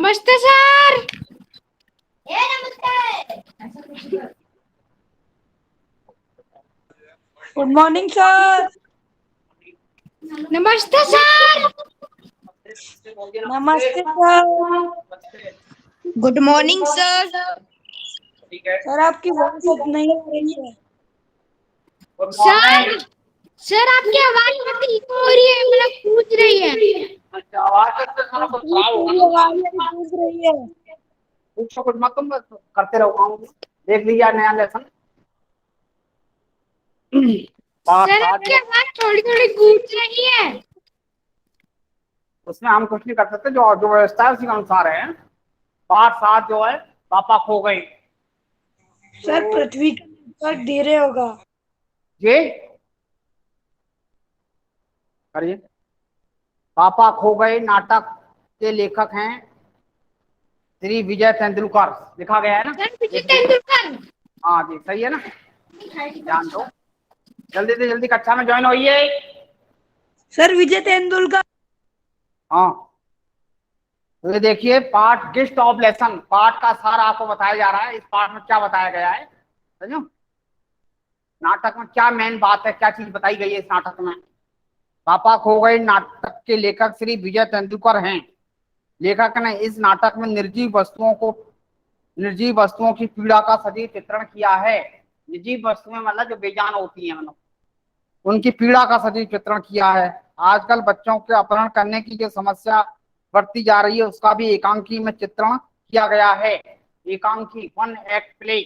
नमस्ते sir. Good morning sir. नमस्ते sir. नमस्ते sir. Good morning sir. Sir आपकी वॉइस नहीं आ रही है। सर सर आपकी आवाज बहुत धीमी हो रही है, मतलब गूंज रही है। अच्छा, आवाज तो थोड़ा बहुत खराब होगा तेरी आवाज भी गूंज रही है। कुछ मत तुम बस करते रहो। देख लीजिए नया लेसन। सर आपकी आवाज थोड़ी थोड़ी गूंज रही है। उसमें हम कुछ नहीं कर सकते, जो जो व्यवस्था है उसी के अनुसार है। पाठ 7 जो है, पापा खो गई। सर पृथ्वी का नेटवर्क धीरे होगा। ये करिए। पापा खो गए नाटक के लेखक हैं श्री विजय तेंदुलकर। लिखा गया है ना। सर विजय तेंदुलकर। हाँ जी, सही है ना। ध्यान दो, जल्दी से जल्दी कक्षा में ज्वाइन होइए। सर विजय तेंदुलकर। हाँ, तो ये देखिए, पार्ट गिस्ट ऑफ लेसन, पाठ का सार आपको बताया जा रहा है। इस पाठ में क्या बताया गया है, समझो नाटक में क्या मेन बात है, क्या चीज बताई गई है इस नाटक में। पापा खो गए नाटक के लेखक श्री विजय तेंदुलकर हैं। लेखक ने इस नाटक में निर्जीव वस्तुओं की पीड़ा का सजीव चित्रण किया है। निर्जीव वस्तुएं मतलब जो बेजान होती हैं, मतलब उनकी पीड़ा का सजीव चित्रण किया है। आजकल बच्चों के अपहरण करने की जो समस्या बढ़ती जा रही है, उसका भी एकांकी में चित्रण किया गया है। एकांकी, वन एक्ट प्ले,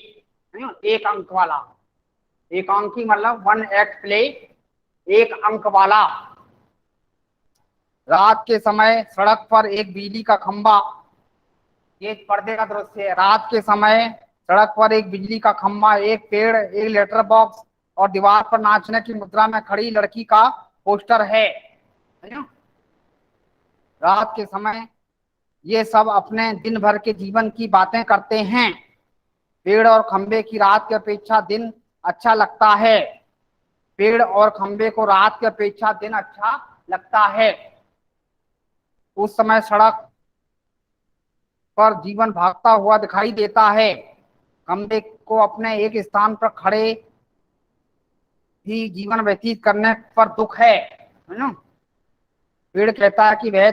एक अंक वाला। एकांकी मतलब वन एक्ट प्ले, एक अंक वाला। रात के समय सड़क पर एक बिजली का खंभा, ये पर्दे का दृश्य है। रात के समय सड़क पर एक बिजली का खंभा, एक पेड़, एक लेटर बॉक्स और दीवार पर नाचने की मुद्रा में खड़ी लड़की का पोस्टर है। रात के समय ये सब अपने दिन भर के जीवन की बातें करते हैं। पेड़ और खंबे की रात की अपेक्षा दिन अच्छा लगता है। पेड़ और खंबे को रात की अपेक्षा दिन अच्छा लगता है। उस समय सड़क पर जीवन भागता हुआ दिखाई देता है। खंबे को अपने एक स्थान पर खड़े ही जीवन व्यतीत करने पर दुख है ना। पेड़ कहता है कि वह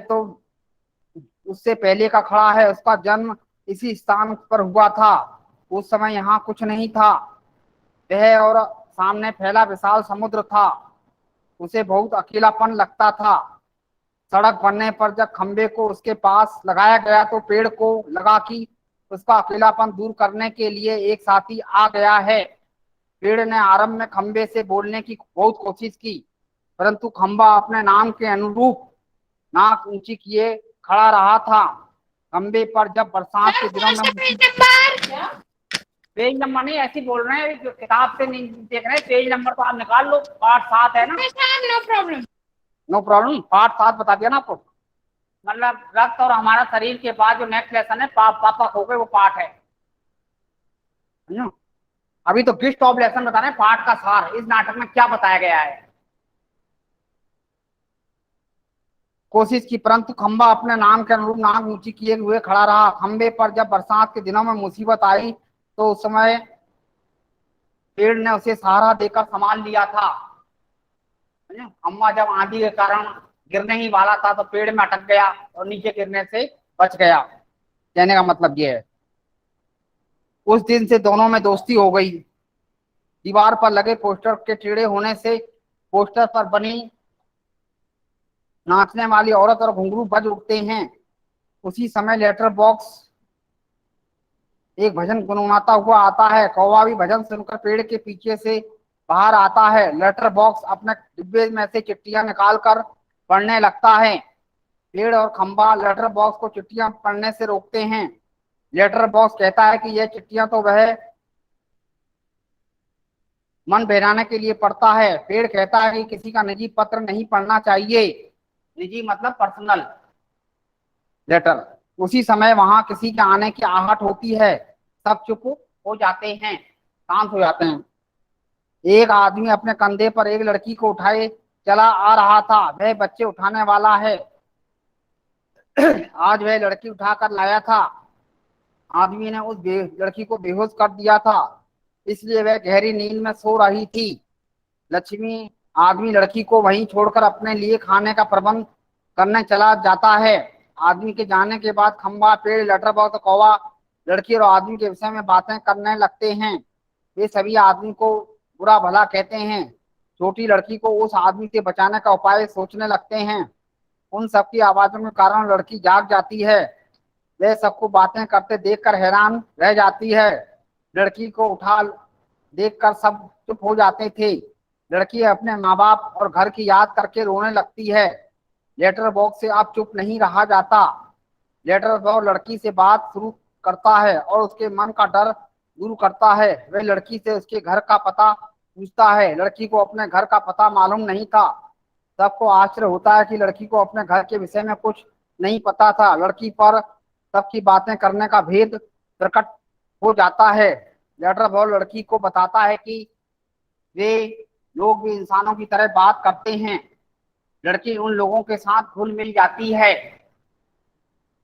तो उससे पहले का खड़ा है, उसका जन्म इसी स्थान पर हुआ था। उस समय यहाँ कुछ नहीं था। वह और सामने फैला विशाल समुद्र था। उसे बहुत अकेलापन लगता था। सड़क बनने पर जब खंबे को उसके पास लगाया गया तो पेड़ को लगा कि उसका अकेलापन दूर करने के लिए एक साथी आ गया है। पेड़ ने आरंभ में खंबे से बोलने की बहुत कोशिश की, परंतु खंबा अपने नाम के अनुरूप नाक ऊंची किए खड़ा रहा था। खंबे पर जब बरसात के दिनों में पेज नंबर नहीं, ऐसे बोल रहे हैं, जो किताब से नहीं देख रहे, पेज नंबर तो आप निकाल लो। पाठ 7 है ना। No problem. नो प्रॉब्लम, पाठ 7 बता दिया ना आपको। मतलब रक्त और हमारा शरीर के बाद जो नेक्स्ट लेसन है, पापा खो गए, वो पाठ है। अभी तो गिस्ट ऑफ लेसन बता रहे हैं, पाठ का सार इस नाटक में क्या बताया गया है। कोशिश की, परंतु खंबा अपने नाम के अनुरूप नाक ऊंची किए हुए खड़ा रहा। खंबे पर जब बरसात के दिनों में मुसीबत आई तो उस समय पेड़ ने उसे सहारा देकर संभाल लिया था। खंबा जब आंधी के कारण गिरने ही वाला था तो पेड़ में अटक गया और नीचे गिरने से बच गया। कहने का मतलब यह है, उस दिन से दोनों में दोस्ती हो गई। दीवार पर लगे पोस्टर के टेढ़े होने से पोस्टर पर बनी नाचने वाली औरत और घुंघरू बज उठते हैं। उसी समय लेटर बॉक्स एक भजन गुनगुनाता हुआ आता है। कौवा भी भजन सुनकर पेड़ के पीछे से बाहर आता है। लेटर बॉक्स अपने डिब्बे में से चिट्ठियां निकालकर पढ़ने लगता है। पेड़ और खंबा लेटर बॉक्स को चिट्ठियां पढ़ने से रोकते हैं। लेटर बॉक्स कहता है कि यह चिट्ठियां तो वह मन बहलाने के लिए पढ़ता है। पेड़ कहता है कि किसी का निजी पत्र नहीं पढ़ना चाहिए। निजी मतलब पर्सनल लेटर। उसी समय वहां किसी के आने की आहट होती है। सब चुप हो जाते हैं, शांत हो जाते हैं। एक आदमी अपने कंधे पर एक लड़की को उठाए चला आ रहा था, वह बच्चे उठाने वाला है। आज वह लड़की उठाकर लाया था। आदमी ने उस लड़की को बेहोश कर दिया था, इसलिए वह गहरी नींद में सो रही थी। लक्ष्मी आदमी लड़की को वहीं छोड़कर अपने लिए खाने का प्रबंध करने चला जाता है। आदमी के जाने के बाद खंबा, पेड़, लेटर बॉक्स, कौवा लड़की और आदमी के विषय में बातें करने लगते हैं। वे सभी आदमी को बुरा भला कहते हैं। छोटी लड़की को उस आदमी से बचाने का उपाय सोचने लगते हैं। उन सबकी आवाजों के कारण लड़की जाग जाती है। वह सबको बातें करते देखकर हैरान रह जाती है। लड़की को उठा देखकर सब चुप हो जाते थे। लड़की अपने माँ बाप और घर की याद करके रोने लगती है। लेटर बॉक्स से अब चुप नहीं रहा जाता। लेटर बॉक्स लड़की से बात शुरू करता है और उसके मन का डर दूर करता है। वह लड़की से उसके घर का पता पूछता है। लड़की को अपने घर का पता मालूम नहीं था। सबको आश्चर्य होता है कि लड़की को अपने घर के विषय में कुछ नहीं पता था। लड़की पर सबकी बातें करने का भेद प्रकट हो जाता है। लेटर बॉक्स लड़की को बताता है कि वे लोग भी इंसानों की तरह बात करते हैं। लड़की उन लोगों के साथ घुल मिल जाती है।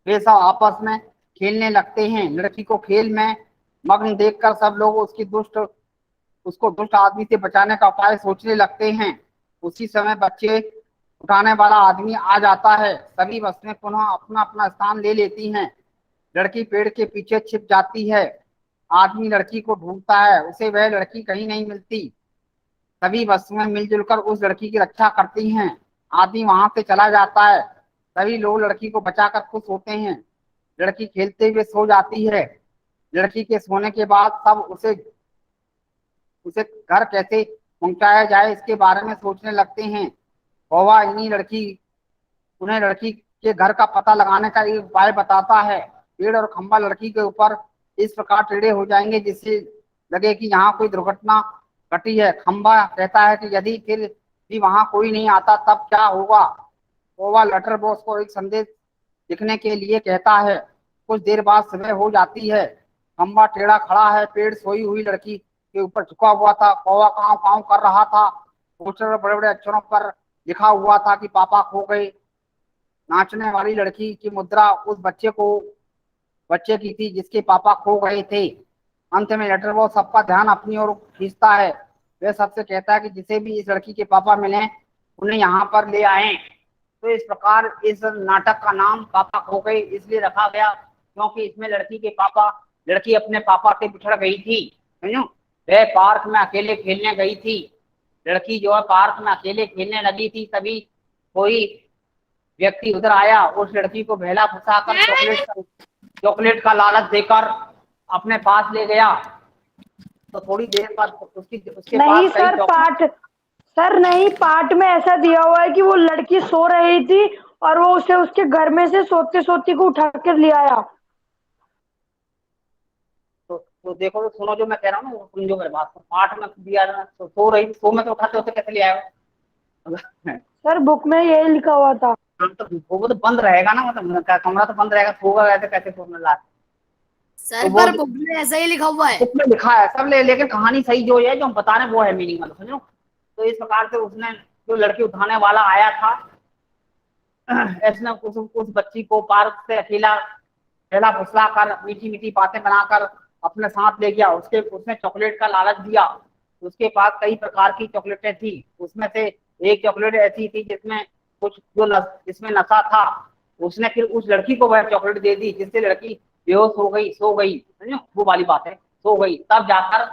वे सब आपस में खेलने लगते हैं। लड़की को खेल में मग्न देखकर सब लोग उसको दुष्ट आदमी से बचाने का उपाय सोचने लगते हैं। उसी समय बच्चे उठाने वाला आदमी आ जाता है। सभी वस्तुएं पुनः अपना अपना स्थान ले लेती हैं। लड़की पेड़ के पीछे छिप जाती है। आदमी लड़की को ढूंढता है, उसे वह लड़की कहीं नहीं मिलती। सभी वस्तुएं मिलजुल कर उस लड़की की रक्षा करती हैं। आदमी वहां से चला जाता है। सभी लोग लड़की को बचाकर खुश होते हैं। लड़की खेलते हुए सो जाती है। लड़की के सोने के बाद सब उसे घर कैसे पहुंचाया जाए इसके बारे में सोचने लगते हैं। कौवा उन्हें लड़की के घर का पता लगाने का एक उपाय बताता है। पेड़ और खंबा लड़की के ऊपर इस प्रकार टेढ़े हो जाएंगे जिससे लगे कि यहाँ कोई दुर्घटना घटी है। खंबा कहता है कि यदि फिर भी वहां कोई नहीं आता तब क्या होगा। कौवा लेटर बॉक्स को एक संदेश लिखने के लिए कहता है। कुछ देर बाद सुबह हो जाती है। खंबा टेढ़ा खड़ा है। पेड़ सोई हुई लड़की के ऊपर झुका हुआ था। कौवा कांव कांव कर रहा था। पोस्टर पर बड़े बड़े अक्षरों पर लिखा हुआ था कि पापा खो गए। नाचने वाली लड़की की मुद्रा उस बच्चे की थी जिसके पापा खो गए थे। अंत में लेटर बॉक्स सबका ध्यान अपनी ओर खींचता है। वह सबसे कहता है कि जिसे भी इस लड़की के पापा मिले उन्हें यहाँ पर ले आए। तो इस प्रकार इस नाटक का नाम पापा खो गए इसलिए रखा गया क्योंकि इसमें लड़की अपने पापा से बिछड़ गई थी। समझो, वह पार्क में अकेले खेलने गई थी। लड़की जो है पार्क में अकेले खेलने लगी थी, तभी कोई व्यक्ति उधर आया। उस लड़की को बहला फंसाकर चॉकलेट का लालच देकर अपने पास ले गया। तो थोड़ी देर बाद उसके नहीं पास सर नहीं, पार्ट में ऐसा दिया हुआ है कि वो लड़की सो रही थी और वो उसे उसके घर में से सोते सोते को उठा कर ले आया। तो देखो, तो सुनो जो मैं कह रहा हूँ ना, समझो मेरे बात को। पार्ट में दिया तो सो रही, सो में तो उठाते उसे कैसे ले आया। सर बुक में यही लिखा हुआ था। तो वो तो बंद रहेगा ना, मतलब कमरा तो बंद रहेगा, सोगा ऐसे कैसे सोने ला। सर तो पर बुक में ऐसा ही लिखा हुआ है। बुक में लिखा है सब लेकिन कहानी सही जो है जो हम बता रहे हैं वो है मीनिंग मतलब, समझो। तो इस प्रकार से उसने जो लड़की उठाने वाला आया था ऐसे उस बच्ची को पार्क से अकेला फैला फुसला कर मीठी मीठी बातें बनाकर अपने साथ ले गया। उसने चॉकलेट का लालच दिया। उसके पास कई प्रकार की चॉकलेटें थी। उसमें से एक चॉकलेट ऐसी थी जिसमें जिसमें नशा था। उसने फिर उस लड़की को वह चॉकलेट दे दी जिससे लड़की बेहोश हो गई, सो गई। समझो, वो वाली बात है, सो गई। तब जाकर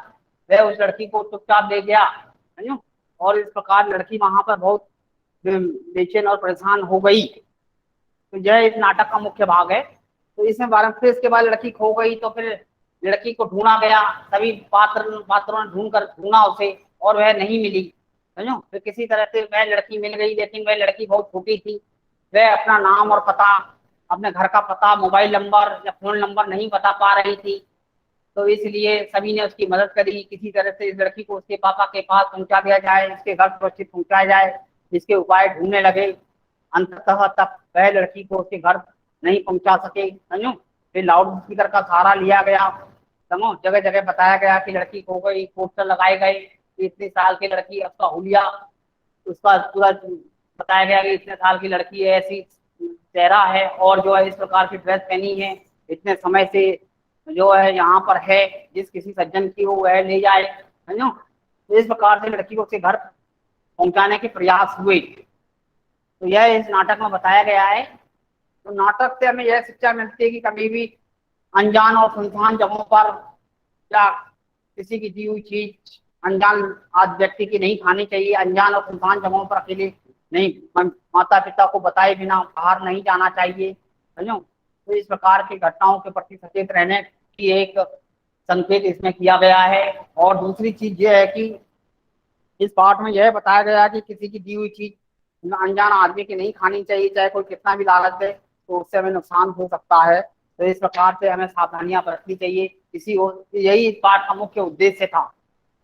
वह उस लड़की को चुपचाप ले गया। समझो, और इस प्रकार लड़की वहां पर बहुत बेचैन और परेशान हो गई। तो यह इस नाटक का मुख्य भाग है। तो इसमें फिर इसके बाद लड़की खो गई। तो फिर लड़की को ढूंढा गया। सभी पात्रों ने ढूंढा उसे और वह नहीं मिली। समझो, फिर किसी तरह से वह लड़की मिल गई, लेकिन वह लड़की बहुत छोटी थी। वह अपना नाम और पता, अपने घर का पता, मोबाइल नंबर या फोन नंबर नहीं बता पा रही थी। तो इसलिए सभी ने उसकी मदद करी। किसी तरह से इस लड़की को उसके पापा के पास पहुंचा दिया जाए, इसके घर सुरक्षित पहुंचाया जाए, इसके उपाय ढूंढने लगे। अंततः तक वह लड़की को उसके घर नहीं पहुंचा सके। समझो, फिर लाउड स्पीकर का सहारा लिया गया। समझो, जगह जगह बताया गया कि लड़की खो गई, पोस्टर लगाए गए, इतने साल की लड़की, अब का हुलिया उसका पूरा बताया गया कि इतने साल की लड़की है, ऐसी चेहरा है और जो है इस प्रकार की ड्रेस पहनी है, इतने समय से जो है यहाँ पर है, जिस किसी सज्जन की वो वह ले जाए, समझो। तो इस प्रकार से लड़की को उसके घर पहुंचाने के प्रयास हुए। तो यह इस नाटक में बताया गया है। तो नाटक से हमें यह शिक्षा मिलती है कि कभी भी अनजान और सुनसान जगहों पर या किसी की दी हुई चीज अनजान आज व्यक्ति की नहीं खानी चाहिए। अनजान और सुनसान जगहों पर अकेले नहीं, माता पिता को बताए बिना बाहर नहीं जाना चाहिए, समझो। तो इस प्रकार की घटनाओं के प्रति सचेत रहने की एक संकेत इसमें किया गया है। और दूसरी चीज यह है कि इस पाठ में यह बताया गया है कि किसी की दी हुई चीज अनजान आदमी की नहीं खानी चाहिए, चाहे कोई कितना भी लालच दे, तो उससे हमें नुकसान हो सकता है। तो इस प्रकार से हमें सावधानियां बरतनी चाहिए। इसी यही इस पाठ का मुख्य उद्देश्य था,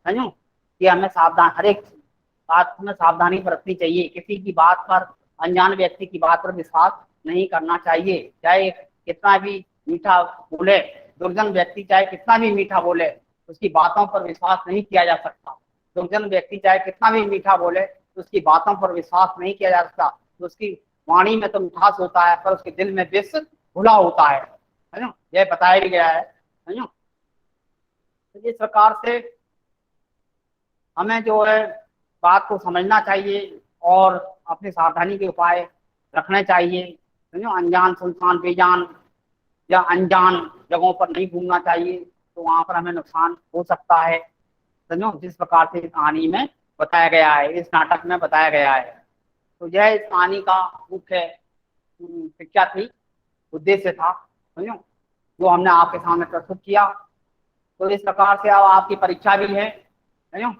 समझो, कि हमें सावधान, हर एक बात में सावधानी बरतनी चाहिए। किसी की बात पर, अनजान व्यक्ति की बात पर विश्वास नहीं करना चाहिए, चाहे कितना भी मीठा बोले। दुर्जन व्यक्ति चाहे कितना भी मीठा बोले, उसकी बातों पर विश्वास नहीं किया जा सकता। दुर्जन व्यक्ति चाहे कितना भी मीठा बोले, तो उसकी बातों पर विश्वास नहीं किया जा सकता। तो उसकी वाणी में तो मिठास होता है, पर उसके दिल में विष घुला होता है ना, यह बताया भी गया है, समझो। तो इस प्रकार से हमें जो है बात को समझना चाहिए और अपनी सावधानी के उपाय रखने चाहिए, समझो। अनजान, सुनसान, बेजान या अनजान जगहों पर नहीं घूमना चाहिए, तो वहां पर हमें नुकसान हो सकता है, समझो। जिस प्रकार से इस कहानी में बताया गया है, इस नाटक में बताया गया है। तो यह इस कहानी का मुख्य शिक्षा थी, उद्देश्य था, समझो, जो हमने आपके सामने प्रस्तुत किया। तो इस प्रकार से अब आपकी परीक्षा भी है, समझो।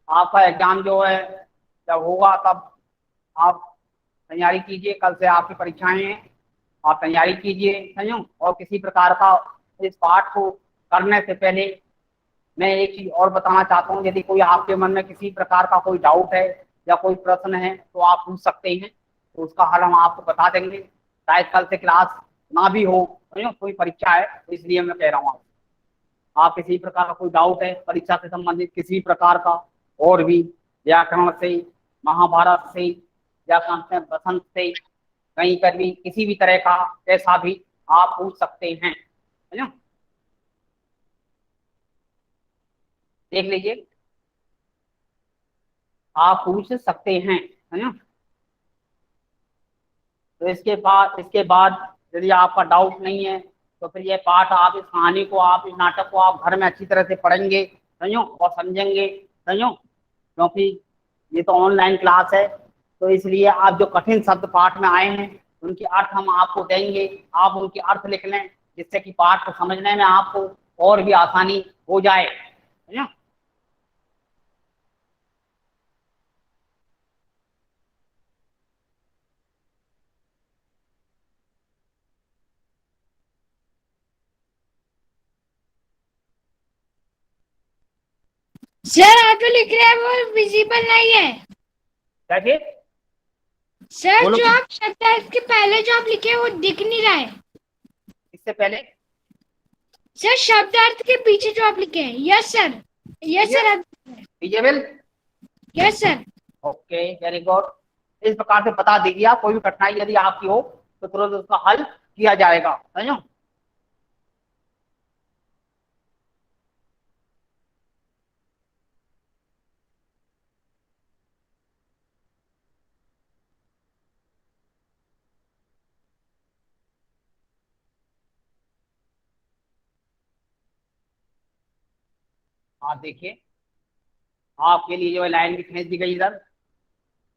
आपका एग्जाम जो है जब होगा तब आप तैयारी कीजिए। कल से आपकी परीक्षाएं हैं, आप तैयारी कीजिए, समझो। और किसी प्रकार का इस पाठ को करने से पहले मैं एक चीज और बताना चाहता हूँ। यदि कोई आपके मन में किसी प्रकार का कोई डाउट है या कोई प्रश्न है तो आप पूछ सकते हैं, तो उसका हल हम आपको बता देंगे। शायद कल से क्लास ना भी हो, समझो, कोई परीक्षा है, तो इसलिए मैं कह रहा हूँ आप किसी प्रकार का कोई डाउट है परीक्षा से संबंधित किसी प्रकार का, और भी व्याकरण से, महाभारत से, व्याकरण से, बसंत से, कहीं पर भी किसी भी तरह का कैसा भी आप पूछ सकते हैं, समझो। देख लीजिए, आप पूछ सकते हैं, समझो। तो इसके बाद यदि आपका डाउट नहीं है तो फिर ये पाठ, आप इस कहानी को, आप इस नाटक को आप घर में अच्छी तरह से पढ़ेंगे, समझो, और समझेंगे, समझो। क्योंकि ये तो ऑनलाइन क्लास है, तो इसलिए आप जो कठिन शब्द पाठ में आए हैं उनके अर्थ हम आपको देंगे, आप उनके अर्थ लिख लें, जिससे कि पाठ को समझने में आपको और भी आसानी हो जाए, समझो। सर आप जो लिख रहे हैं वो विजिबल नहीं है। देखिए, सर बोलो जो कि आप शब्दार्थ के पहले जो आप लिखे हैं वो दिख नहीं रहा है। इससे पहले सर शब्दार्थ के पीछे जो आप लिखे हैं, यस सर, यस सर आप, visible, yes sir. Okay, very good. इस प्रकार से बता दीजिए, आप कोई भी कठिनाई यदि आपकी हो तो तुरंत उसका हल किया जाएगा, समझो। हाँ देखिए, आपके लिए जो लाइन भी खींच दी गई इधर,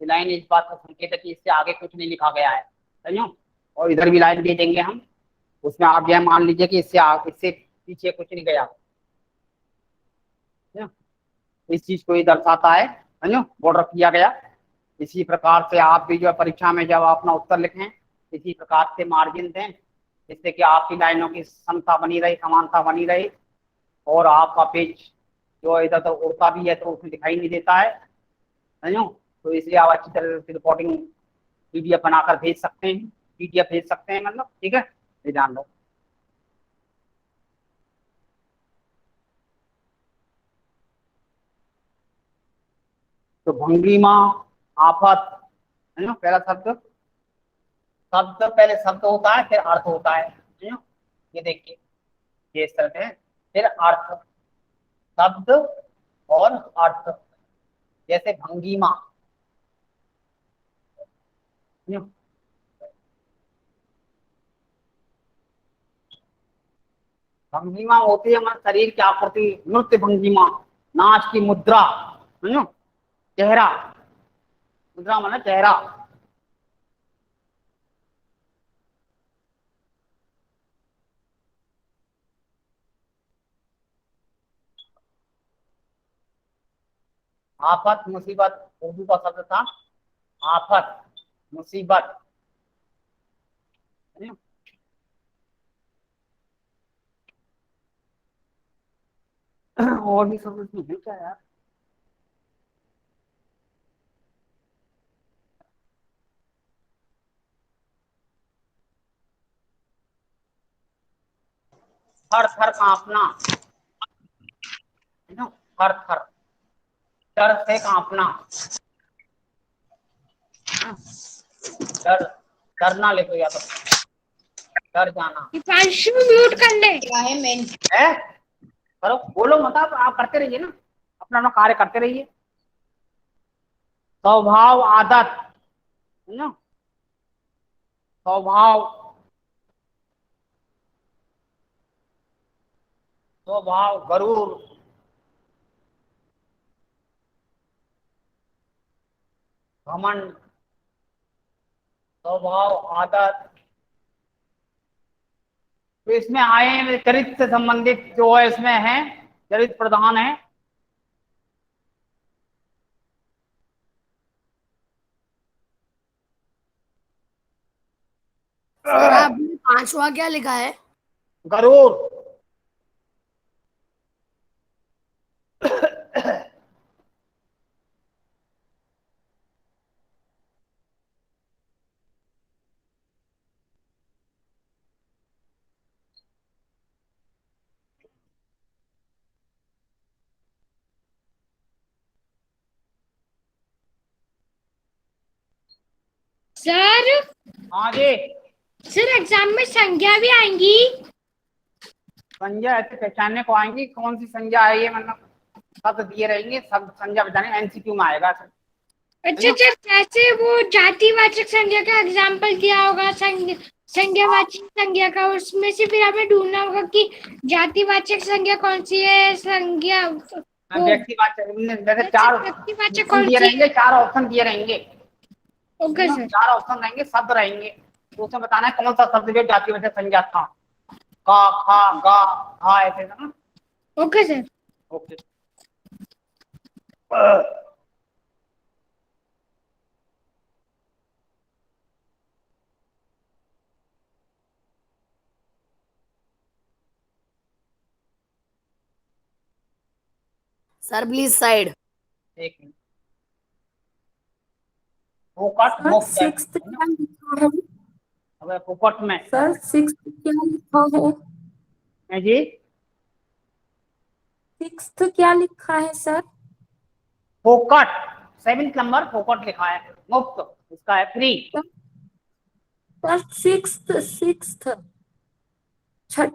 ये लाइन इस बात का संकेत है कि इससे आगे कुछ नहीं लिखा गया है, समझो। और इधर भी लाइन दे देंगे हम, उसमें आप यह मान लीजिए कि इससे पीछे कुछ नहीं गया, समझो? इस चीज को ये दर्शाता है, समझो, बॉर्डर किया गया। इसी प्रकार से आप भी जो है परीक्षा में जब अपना उत्तर लिखें, इसी प्रकार से मार्जिन दें, जिससे कि आपकी लाइनों की समता बनी रहे, समानता बनी रहे, और आपका पेज जो इधर तो उड़ता भी है तो उसमें दिखाई नहीं देता है, समझो। तो इसलिए आप अच्छी तरह से रिपोर्टिंग पीडीएफ बनाकर भेज सकते हैं, पीडीएफ भेज सकते हैं, मतलब, ठीक है, ये जान लो। तो तो भंगिमा, आफत, है ना। पहला शब्द, शब्द पहले शब्द होता है फिर अर्थ होता है ना। ये देखिए, ये इस तरह से है। फिर अर्थ, शब्द और अर्थ। जैसे भंगिमा, भंगिमा होती है हमारे शरीर की आकृति, नृत्य भंगिमा, नाच की मुद्रा, है ना। चेहरा, मुद्रा माने चेहरा। आफत, मुसीबत, उर्दू का शब्द था आफत, मुसीबत, है ना? और भी शब्द इसमें है क्या यार। थर थर कांपना, है ना। थर थर, डर से कांपना, डर, डरना लिखो या तो डर जाना दीपांशु म्यूट कर ले। क्या है मेन? है। करो, बोलो मत, आप करते रहिए ना, अपना अपना कार्य करते रहिए। स्वभाव, आदत, है ना। स्वभाव, स्वभाव, गरूर, घमंड, स्वभाव, आदत। तो इसमें आए हैं चरित्र से संबंधित जो है, इसमें है चरित्र प्रधान है। सर आपने पांचवा क्या लिखा है? गरूर, सर, हाँ जी। सर एग्जाम में संज्ञा भी आएंगी। संज्ञा ऐसे पहचानने को आएंगी, कौन सी संज्ञा है ये, मतलब शब्द दिए रहेंगे, शब्द संज्ञा बताने एमसीक्यू में आएगा। अच्छा अच्छा, जैसे वो जातिवाचक संज्ञा का एग्जाम्पल दिया होगा, संज्ञावाचक संज्ञा का, उसमें से फिर हमें ढूंढना होगा कि जातिवाचक संज्ञा कौन सी है, संज्ञा व्यक्तिवाचक, जैसे चार व्यक्तिवाचक ऑप्शन कौन दिए सी रहेंगे, है। चार ऑप्शन दिए रहेंगे, ओके सर। चार ऑप्शन रहेंगे, शब्द रहेंगे, तो उसमें बताना है कौन सा शब्द भी जातिवाचक संज्ञा था। का, खा, गा, हा, ऐसे ना। Okay sir. Okay. Sir please side. एक मिनट, फोकट सर मुक्त सिक्स्थ क्या लिखा है? अगर फोकट में सर सिक्स्थ क्या लिखा है? है जी, सिक्स्थ क्या लिखा है सर? फोकट 7 नंबर फोकट लिखा है, मुक्त इसका है free. Sir sixth sixth Chhath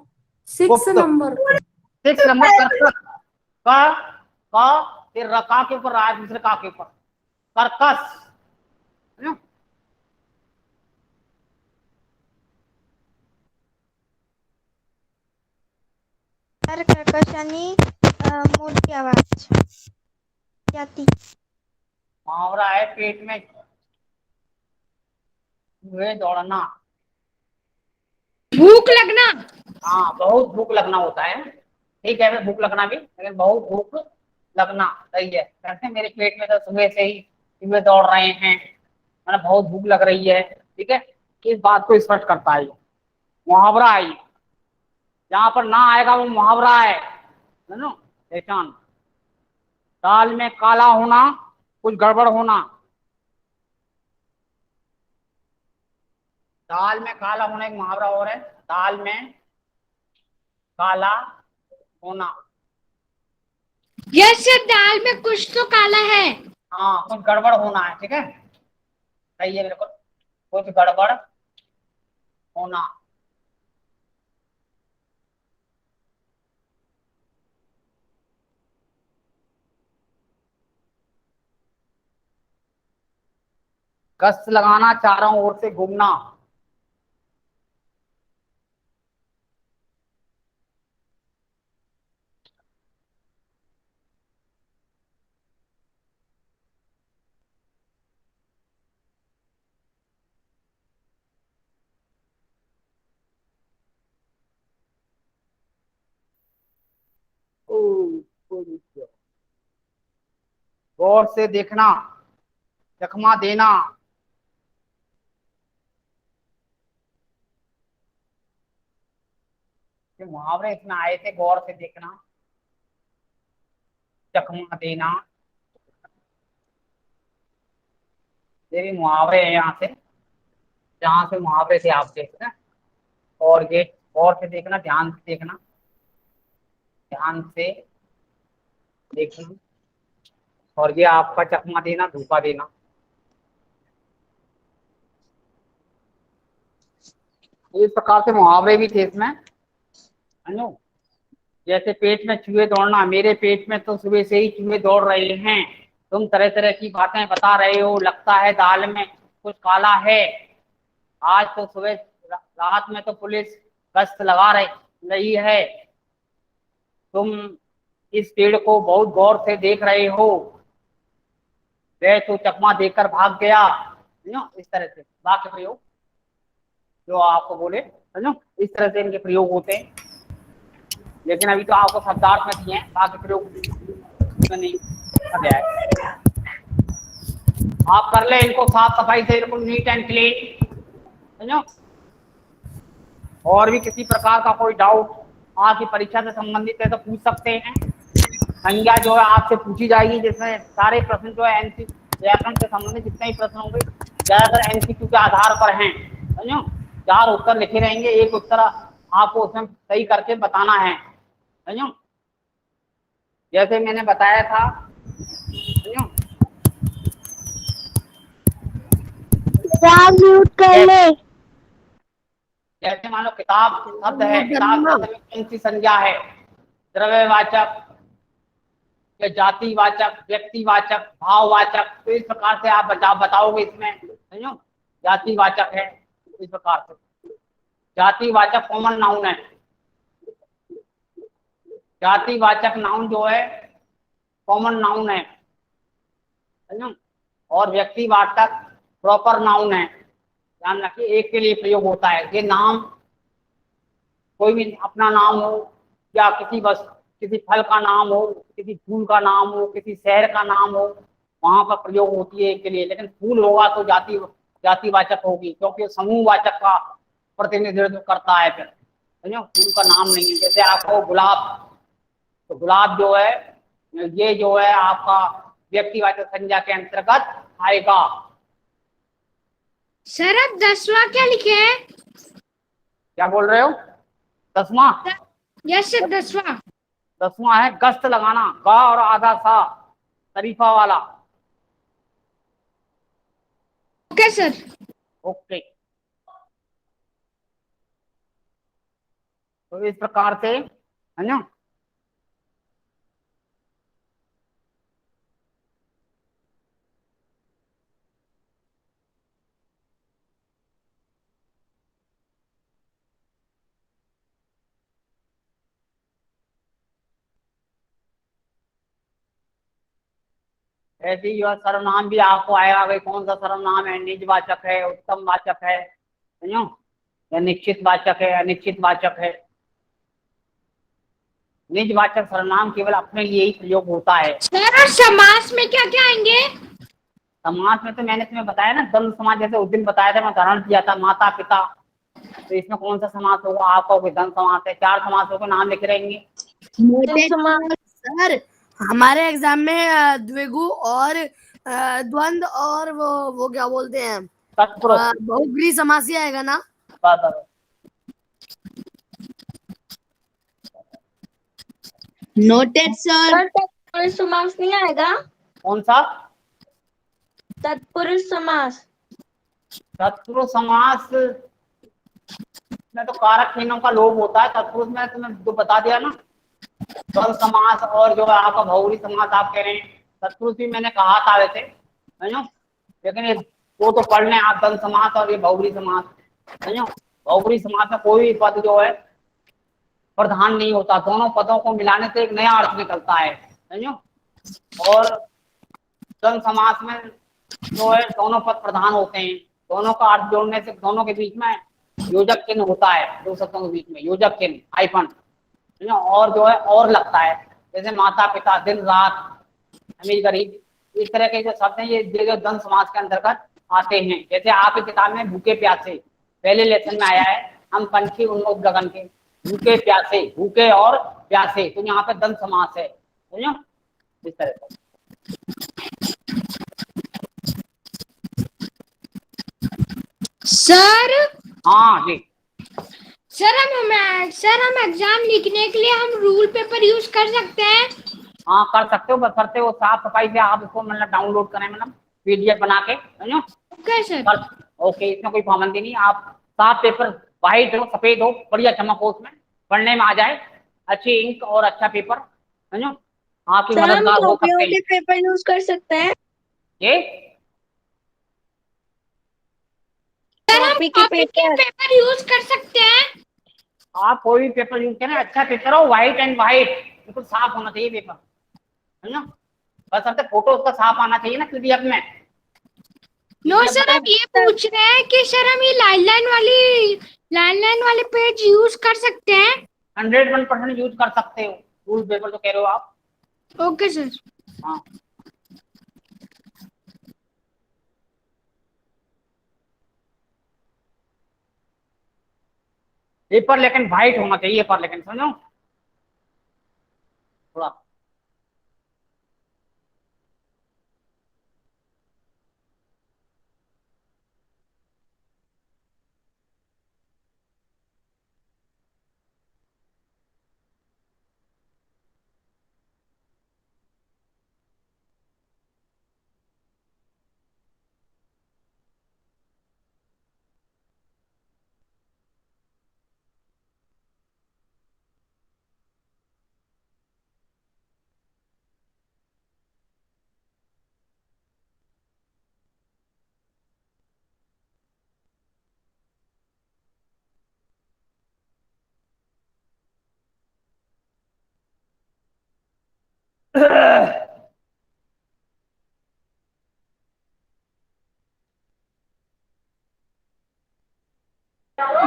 6 मुक्त नंबर पे। 6 नंबर कर्कश, का फिर रका के ऊपर रहा है, दूसरे का के ऊपर कर्कश, है ना? सर कर्कश यानी मोटी आवाज, जाती। मुहावरा है पेट में हुए दौड़ना। भूख लगना। हाँ, बहुत भूख लगना होता है, ठीक है, भूख लगना भी, लेकिन बहुत भूख लगना सही है। कहते हैं मेरे पेट में तो सुबह से ही चूहे दौड़ रहे हैं, मैंने बहुत भूख लग रही है, ठीक है। इस बात को स्पष्ट करता है, मुहावरा है। जहां पर ना आएगा वो मुहावरा है ना, पहचान। दाल में काला होना, कुछ गड़बड़ होना। दाल में काला होना एक मुहावरा और है, दाल में काला होना। यस सर, दाल में कुछ तो काला है। हाँ, कुछ गड़बड़ होना है, ठीक है, सही है बिल्कुल, कुछ गड़बड़ होना। गश्त लगाना, चारों ओर से घूमना। ओ, गौर से देखना, चकमा देना। ये मुहावरे इसमें आए थे, गौर से देखना, चकमा देना, ये भी मुहावरे हैं यहाँ से, जहाँ से मुहावरे थे आप देख रहे हैं। और ये गौर से देखना, ध्यान से देखना, ध्यान से देखना, और ये आपका चकमा देना, धोखा देना। इस प्रकार से मुहावरे भी थे इसमें, समझो। जैसे पेट में चूहे दौड़ना, मेरे पेट में तो सुबह से ही चूहे दौड़ रहे हैं, तुम तरह तरह की बातें बता रहे हो, लगता है दाल में कुछ काला है। आज तो सुबह रात में तो पुलिस गश्त लगा रही है, तुम इस पेड़ को बहुत गौर से देख रहे हो, वह तो चकमा देकर भाग गया। समझो, इस तरह से वाक्य प्रयोग जो आपको बोले, समझो, इस तरह से इनके प्रयोग होते हैं। लेकिन अभी तो आपको शब्दार्थ में दिए हैं, वाक्य प्रयोग में नहीं गया है। आप कर ले इनको साफ सफाई से, बिल्कुल नीट एंड क्लीन, समझो। और भी किसी प्रकार का कोई डाउट आपकी परीक्षा से संबंधित है तो पूछ सकते हैं। संज्ञा जो है आपसे पूछी जाएगी, जिसमें सारे प्रश्न जो है एमसी व्याकरण से संबंधित जितने भी प्रश्न होंगे ज्यादातर एमसीक्यू के आधार पर हैं, समझो। 4 उत्तर लिखे रहेंगे, एक उत्तर आपको उसमें सही करके बताना है, समझो, जैसे मैंने बताया था, समझो। म्यूट कर ले। जैसे मान लो किताब शब्द है, किताब शब्द में कौन सी संज्ञा है, द्रव्यवाचक या जातिवाचक, व्यक्तिवाचक, भाववाचक, तो इस प्रकार से आप बताओगे इसमें, समझो। जातिवाचक है, इस प्रकार से जातिवाचक कॉमन नाउन है, जातिवाचक नाउन जो है कॉमन नाउन है, समझो। और व्यक्तिवाचक प्रॉपर नाउन है, ध्यान रखिए, एक के लिए प्रयोग होता है। ये नाम कोई भी अपना नाम हो, या किसी फल का नाम हो, किसी फूल का नाम हो, किसी शहर का नाम हो, वहां पर प्रयोग होती है एक के लिए। लेकिन फूल होगा तो जातिवाचक होगी, क्योंकि समूहवाचक का प्रतिनिधित्व करता है, फिर समझो, फूल का नाम नहीं है। जैसे आपको गुलाब, तो गुलाब जो है ये जो है आपका व्यक्तिवाचक संज्ञा के अंतर्गत आएगा। सर आप 10वां क्या लिखे हैं? क्या बोल रहे हो? 10वां? Yes sir, 10वां। 10वां है गश्त लगाना, गा और आधा सा, शरीफा वाला। Okay sir. ओके, तो इस प्रकार से, है ना। ऐसे ही सर्वनाम भी आपको आएगा, भाई कौन सा सर्वनाम है, निजवाचक है, उत्तम वाचक है, समझो, या निश्चित वाचक है, अनिश्चित वाचक है। निजवाचक सर्वनाम केवल अपने लिए ही प्रयोग होता है। सर और समास में क्या क्या आएंगे? समाज में तो मैंने तुम्हें बताया ना, द्वंद्व समाज, जैसे उस दिन बताया था, मैं उदाहरण दिया था, माता पिता, तो इसमें कौन सा समास होगा? आपका द्वंद्व समास है, 4 समासों के नाम लिख रहेंगे। सर हमारे एग्जाम में द्विगु और द्वंद और वो क्या बोलते हैं, तत्पुरुष, बहुब्रीहि समास ही आएगा ना? Noted sir. समास नहीं आएगा? कौन सा? तत्पुरुष समास। तत्पुरुष समास में तो कारक चिन्हों का लोप होता है। तत्पुरुष में तुम्हें जो बता दिया ना, द्वंद्व समास और जो है आपका बहुव्रीहि समास आप कह रहे हैं। तत्पुरुष भी मैंने कहा था वैसे, समझो, लेकिन ये वो तो पढ़ लें आप, द्वंद्व समास और ये बहुव्रीहि समास, समझो। बहुव्रीहि समास में कोई भी पद जो है प्रधान नहीं होता, दोनों पदों को मिलाने से एक नया अर्थ निकलता है, समझो। और द्वंद्व समास में जो है दोनों पद प्रधान होते हैं, दोनों का अर्थ जोड़ने से दोनों के बीच में योजक चिन्ह होता है, दो शब्दों के बीच में योजक चिन्ह आइफन, और जो है और लगता है, जैसे माता पिता, दिन रात, अमीर गरीब, इस तरह के जो शब्द हैं ये जो द्वंद्व समास के अंतर्गत आते हैं। जैसे आपकी किताब में भूखे प्यासे पहले लेसन में आया है, हम पंछी उन्मुख गगन के, भूखे प्यासे, भूखे और प्यासे, तो यहाँ पे द्वंद्व समास है, समझो, इस तरह से। सर हाँ जी। सर हम एग्जाम लिखने के लिए हम रूल पेपर यूज कर सकते हैं? हाँ कर सकते हो, बस करते हो साफ सफाई से आप इसको मतलब डाउनलोड करें, मतलब पीडीएफ बना के, समझो। Okay sir. ओके, इसमें कोई पाबंदी नहीं, आप साफ पेपर, व्हाइट हो, सफेद हो, बढ़िया चमक हो, उसमें पढ़ने में आ जाए, अच्छी इंक और अच्छा पेपर, समझो, आपकी सर हम मददगार हो सकते कॉपियों हैं के पेपर यूज कर सकते हैं? ये। सर हम कॉपी के कॉपी के पेपर। पेपर यूज कर सकते हैं? आप कोई भी पेपर यूज करें, अच्छा पेपर हो, व्हाइट एंड व्हाइट, बिल्कुल साफ होना चाहिए पेपर, समझो। बस अब फोटो उसका साफ आना चाहिए ना पीडीएफ में। नो PDF सर, पता हम ये पूछ रहे हैं कि सर हम ये लाइन वाले पेज यूज कर सकते हैं? 101% यूज कर सकते हो, रूल पेपर तो कह रहे हो आप। Okay sir. हाँ पेपर लेकिन व्हाइट होना चाहिए, पेपर लेकिन, समझो थोड़ा।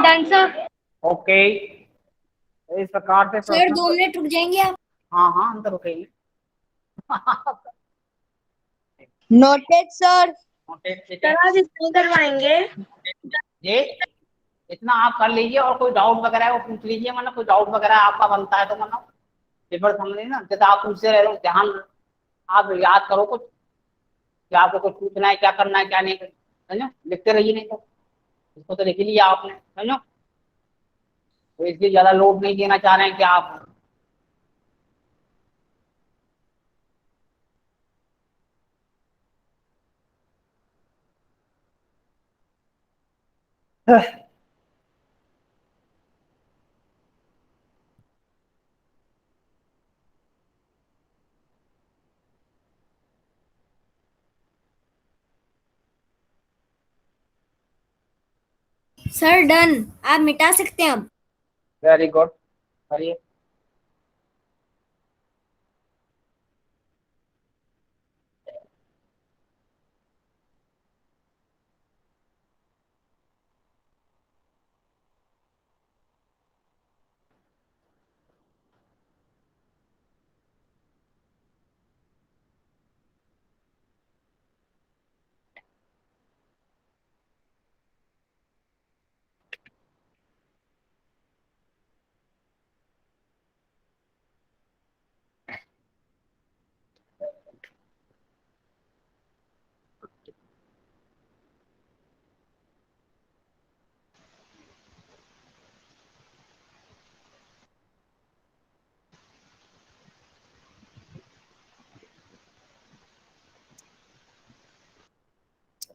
Done sir. ओके, इस प्रकार से सर प्रश्न 2 मिनट रुक जाएंगे आप? हाँ हाँ अंदर रुकेगी। Noted sir. नोटेड, ठीक है सर आज इतना करवाएंगे? ये, इतना आप कर लीजिए, और कोई डाउट वगैरह है वो पूछ लीजिए, मतलब कोई डाउट वगैरह आपका बनता है तो मतलब पेपर समझ लीजिए ना, जैसे आप पूछते रह रहे हो, ध्यान आप याद करो कुछ, कि आपको कुछ पूछना है, क्या करना है क्या नहीं, समझो, लिखते रहिए, नहीं तो इसको तो लिख ही लिया आपने, समझो, तो इसलिए ज्यादा लोड नहीं देना चाह रहे हैं कि आप सर डन, आप मिटा सकते हैं अब। वेरी गुड, करिए।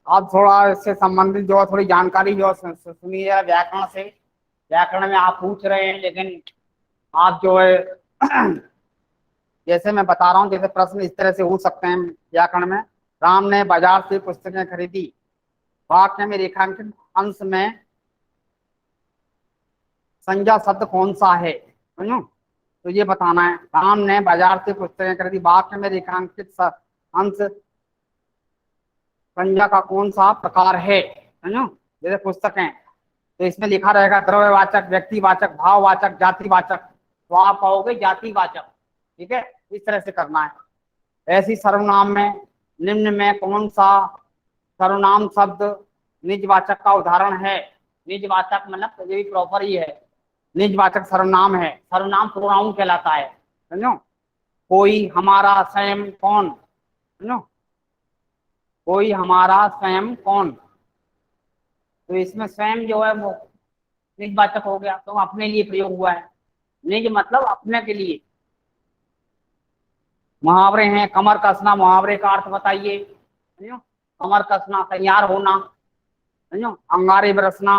आप थोड़ा इससे संबंधित जो है थोड़ी जानकारी जो है सुनिए जरा व्याकरण से। व्याकरण में आप पूछ रहे हैं, लेकिन आप जो है जैसे मैं बता रहा हूँ, जैसे प्रश्न इस तरह से हो सकते हैं व्याकरण में। राम ने बाजार से पुस्तकें खरीदी, वाक्य में रेखांकित अंश में संज्ञा शब्द कौन सा है, समझो। तो ये बताना है, राम ने बाजार से पुस्तकें खरीदी, वाक्य में रेखांकित अंश संज्ञा का कौन सा प्रकार है, समझो। जैसे पुस्तकें, तो इसमें लिखा रहेगा द्रव्यवाचक, व्यक्तिवाचक, भाववाचक, जातिवाचक। तो आप कहोगे जातिवाचक, ठीक है। इस तरह से करना है। ऐसी सर्वनाम में निम्न में कौन सा सर्वनाम शब्द निजवाचक का उदाहरण है। निजवाचक मतलब ये भी प्रॉपर ही है, निजवाचक सर्वनाम है। सर्वनाम प्रोनाउन कहलाता है, समझो। कोई, हमारा, स्वयं, कौन, समझो। कोई, हमारा, स्वयं, कौन। तो इसमें स्वयं जो है वो निजवाचक हो गया, तो अपने लिए प्रयोग हुआ है। निज मतलब अपने के लिए। मुहावरे हैं, कमर कसना, मुहावरे का अर्थ बताइए, समझो। कमर कसना तैयार होना, समझो। अंगारे बरसना,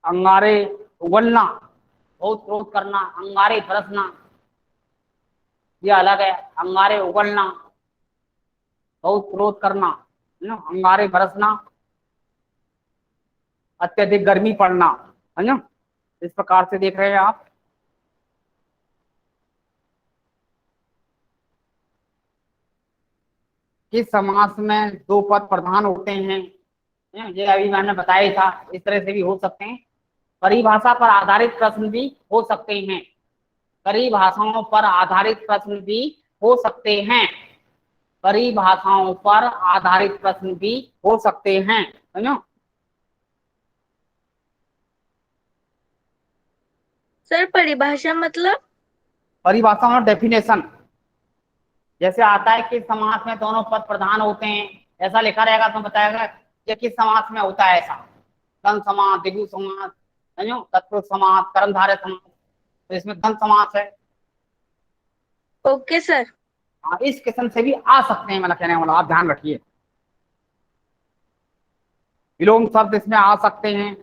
अंगारे उगलना, बहुत क्रोध करना। अंगारे बरसना ये अलग है, अंगारे उगलना बहुत क्रोध करना, समझो। अंगारे बरसना अत्यधिक गर्मी पड़ना, समझो। इस प्रकार से देख रहे हैं आप। किस समास में दो पद प्रधान होते हैं, ये अभी मैंने बताया था। इस तरह से भी हो सकते हैं। परिभाषा पर आधारित प्रश्न भी हो सकते हैं, परिभाषाओं पर आधारित प्रश्न भी हो सकते हैं, परिभाषाओं पर आधारित प्रश्न भी हो सकते हैं, समझो। सर परिभाषा मतलब? परिभाषा और डेफिनेशन, जैसे आता है किस समास में दोनों पद प्रधान होते हैं, ऐसा लिखा रहेगा तो बताएगा ये किस समास में होता है ऐसा। द्वंद समास, द्विगु समास, समझो, तत्पुरुष समास, कर्मधारय समास। तो इसमें द्वंद समास है। Okay sir. हाँ, इस किस्म से भी आ सकते हैं, मतलब कहने वाला आप ध्यान रखिए। विलोम शब्द इसमें आ सकते हैं,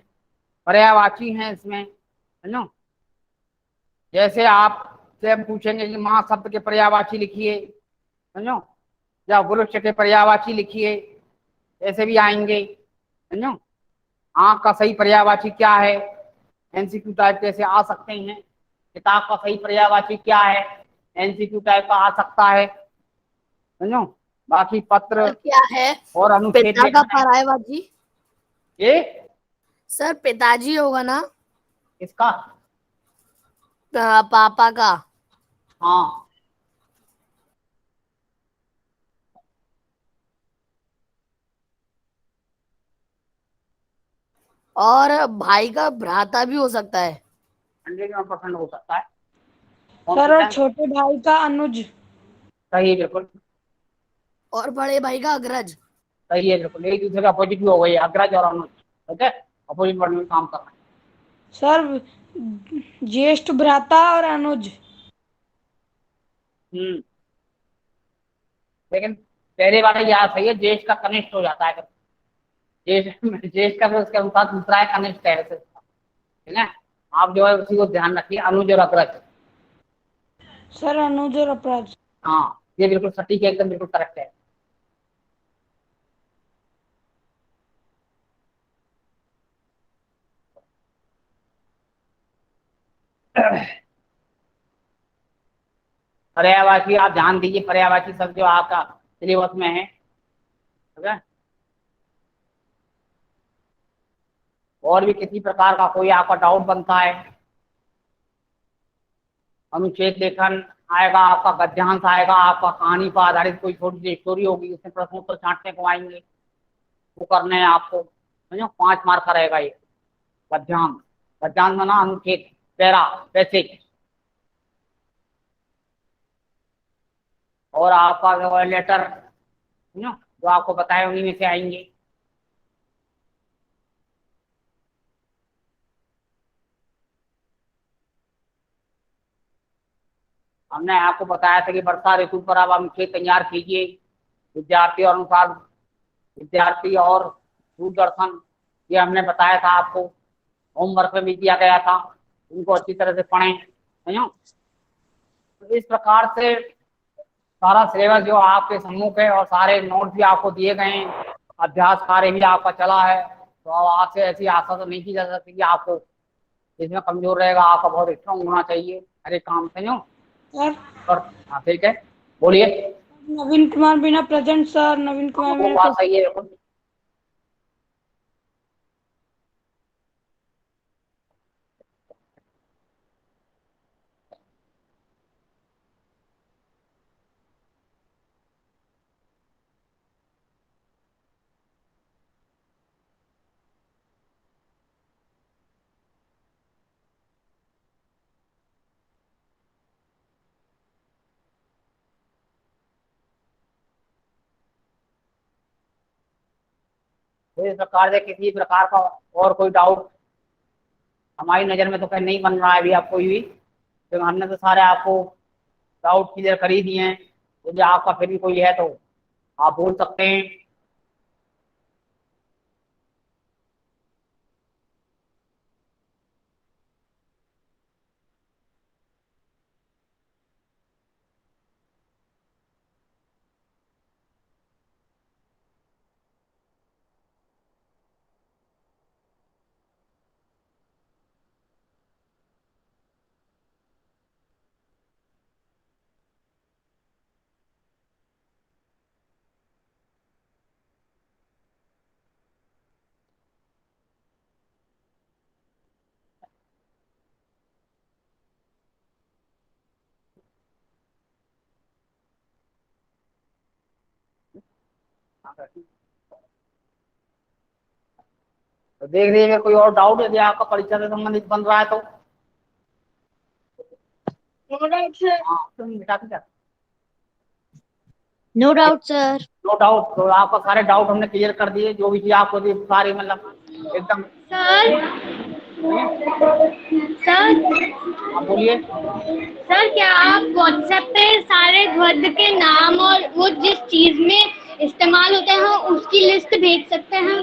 पर्यायवाची हैं इसमें, समझो। जैसे आप से हम पूछेंगे कि माँ शब्द के पर्यायवाची लिखिए, समझो, या वृक्ष के पर्यायवाची लिखिए, ऐसे भी आएंगे, समझो। आंख का सही पर्यायवाची क्या है, एमसीक्यू टाइप कैसे आ सकते हैं। किताब का सही पर्यायवाची क्या है, एमसीक्यू टाइप का आ सकता है, समझो। बाकी पत्र सर क्या है और अनुच्छेद पिता का लिखना है। पर्यायवाची? ये सर पिताजी होगा ना? इसका पापा का। हाँ, और भाई का भ्राता भी हो सकता है। 100% हो सकता है। सर और छोटे भाई का अनुज। सही है, बिल्कुल और बड़े भाई का अग्रज। सही है, बिल्कुल एक दूसरे का अपोजिट भी हो गई, अग्रज और अनुज, ठीक है। अपोजिट वर्ड में काम कर रहे हैं। सर ज्येष्ठ भ्राता और अनुज। लेकिन पहले वाला याद सही है, ज्येष्ठ का कनिष्ठ हो जाता है। ज्येष्ठ ज्येष्ठ का फिर उसके अनुसार दूसरा है कनिष्ठ है, ठीक है। आप जो है उसी को ध्यान रखिए, अनुज और अग्रज। सर अनुज और अपराज। हाँ, ये बिल्कुल सटीक है, एकदम बिल्कुल करेक्ट है। पर्यायवाची आप ध्यान दीजिए, पर्यायवाची शब्द जो आपका सिलेबस में है, ठीक है। और भी किसी प्रकार का कोई आपका डाउट बनता है, अनुच्छेद लेखन आएगा आपका, गद्यांश आएगा आपका, कहानी पर आधारित कोई छोटी सी स्टोरी होगी, उसमें प्रश्नोत्तर छांटने को आएंगे, वो करने हैं आपको, समझो। 5 मार्क का रहेगा ये गद्यांश। गद्यांश माना अनुच्छेद, पैरा, पैसेज। और आपका जो है लेटर, समझो, जो आपको बताए उन्हीं में से आएंगे। हमने आपको बताया था कि वर्षा ऋतु पर आप अनुच्छेद तैयार कीजिए, विद्यार्थी और अनुसार विद्यार्थी और दूरदर्शन, ये हमने बताया था आपको, होमवर्क में भी दिया गया था, इनको अच्छी तरह से पढ़ें, समझो। तो इस प्रकार से सारा सिलेबस जो आपके सम्मुख है और सारे नोट भी आपको दिए गए हैं, अभ्यास कार्य भी आपका चला है, तो अब आपसे ऐसी आशा तो नहीं की जा सकती कि आपको इसमें कमजोर रहेगा, आपका बहुत स्ट्रांग होना चाहिए हर एक काम, समझो। सर और हाँ ठीक है, बोलिए। नवीन कुमार बिना प्रेजेंट सर, नवीन कुमार वो मेरे बात को सही है बिल्कुल। तो इस प्रकार से किसी प्रकार का और कोई डाउट हमारी नजर में तो कहीं नहीं बन रहा है अभी आप कोई भी, तो हमने तो सारे आपको डाउट क्लियर कर ही दिए हैं। यदि आपका फिर भी कोई है तो आप बोल सकते हैं। तो देख लीजिए कोई और डाउट यदि आपका परीक्षा से संबंधित बन रहा है तो। No doubt sir. हाँ तुम मिटा के क्या, no doubt sir. No doubt, तो आपका सारे डाउट हमने क्लियर कर दिए, जो भी चीज आपको थी सारी मतलब एकदम। सर सर आप बोलिए। सर क्या आप व्हाट्सएप पे सारे ध्वज के नाम और वो जिस चीज में इस्तेमाल होते हैं उसकी लिस्ट भेज सकते हैं?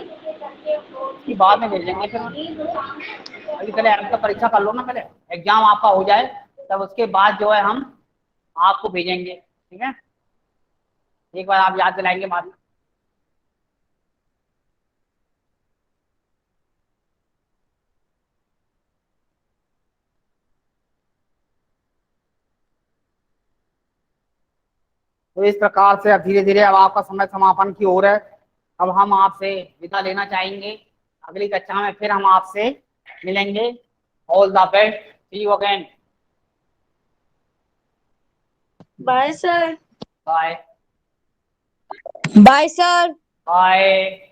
इसकी बाद में भेजेंगे फिर, अभी पहले आपका परीक्षा कर लो ना, पहले एग्जाम आपका हो जाए, तब उसके बाद जो है हम आपको भेजेंगे, ठीक है। एक बार आप याद दिलाएंगे बाद में। तो इस प्रकार से अब धीरे धीरे अब आपका समय समापन की ओर है। अब हम आपसे विदा लेना चाहेंगे, अगली कक्षा में फिर हम आपसे मिलेंगे। All the best, see you again. Bye sir. Bye bye sir. Bye.